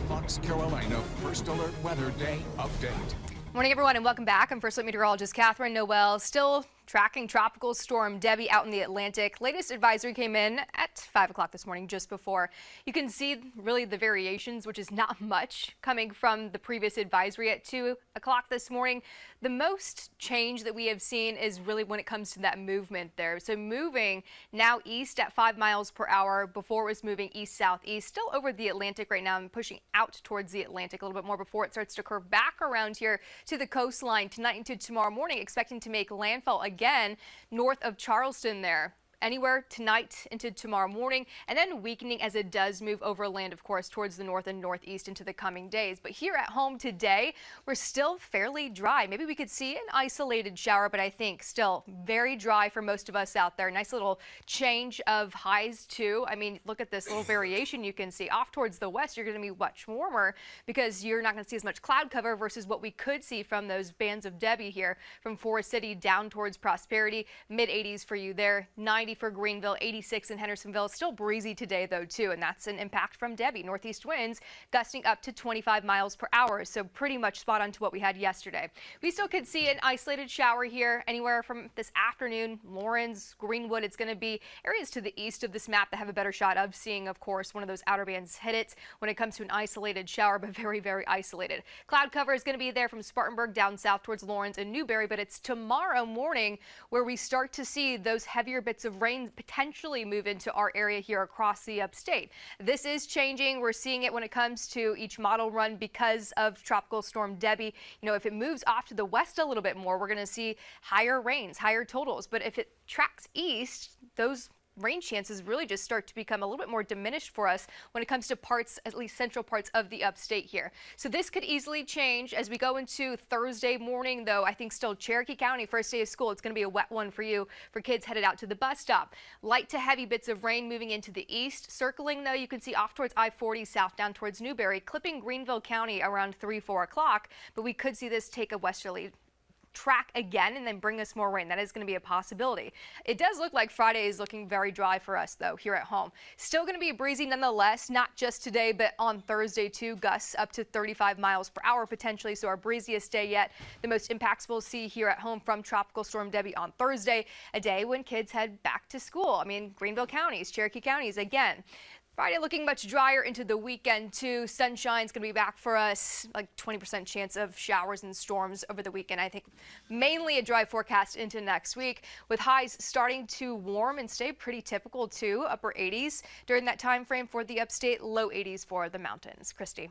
Fox Carolina First Alert Weather Day update. Morning, everyone, and welcome back. I'm First Alert Meteorologist Katherine. Noel still tracking Tropical Storm Debby out in the Atlantic. Latest advisory came in at 5 o'clock this morning, just before. You can see really the variations, which is not much, coming from the previous advisory at 2 o'clock this morning. The most change that we have seen is really when it comes to that movement there. So moving now east at 5 miles per hour. Before it was moving east-southeast, still over the Atlantic right now and pushing out towards the Atlantic a little bit more before it starts to curve back around here to the coastline tonight into tomorrow morning, expecting to make landfall again north of Charleston there. Anywhere tonight into tomorrow morning, and then weakening as it does move overland, of course, towards the north and northeast into the coming days. But here at home today, we're still fairly dry. Maybe we could see an isolated shower, but I think still very dry for most of us out there. Nice little change of highs too. I mean, look at this little variation you can see. Off towards the west, you're going to be much warmer because you're not going to see as much cloud cover versus what we could see from those bands of Debby here from Forest City down towards Prosperity. Mid 80s for you there. 90 for Greenville, 86 in Hendersonville. Still breezy today though too, and that's an impact from Debby. Northeast winds gusting up to 25 miles per hour, so pretty much spot on to what we had yesterday. We still could see an isolated shower here anywhere from this afternoon. Lawrence, Greenwood, it's going to be areas to the east of this map that have a better shot of seeing, of course, one of those outer bands hit it when it comes to an isolated shower, but very, very isolated. Cloud cover is going to be there from Spartanburg down south towards Lawrence and Newberry, but it's tomorrow morning where we start to see those heavier bits of rain potentially move into our area here across the upstate. This is changing. We're seeing it when it comes to each model run because of Tropical Storm Debby. You know, if it moves off to the west a little bit more, we're going to see higher rains, higher totals. But if it tracks east, those rain chances really just start to become a little bit more diminished for us when it comes to parts, at least central parts of the upstate here. So this could easily change as we go into Thursday morning, though. I think still Cherokee County, first day of school, it's going to be a wet one for you, for kids headed out to the bus stop. Light to heavy bits of rain moving into the east. Circling, though, you can see off towards I-40 south down towards Newberry, clipping Greenville County around 3-4 o'clock. But we could see this take a westerly track again and then bring us more rain. That is going to be a possibility. It does look like Friday is looking very dry for us though here at home. Still going to be breezy nonetheless, not just today but on Thursday too. Gusts up to 35 miles per hour potentially, so our breeziest day yet. The most impacts we'll see here at home from Tropical Storm Debby on Thursday, a day when kids head back to school. I mean, Greenville counties, Cherokee counties again. Friday looking much drier into the weekend too. Sunshine's going to be back for us, like 20% chance of showers and storms over the weekend. I think mainly a dry forecast into next week, with highs starting to warm and stay pretty typical too, upper 80s during that time frame for the upstate, low 80s for the mountains. Christy.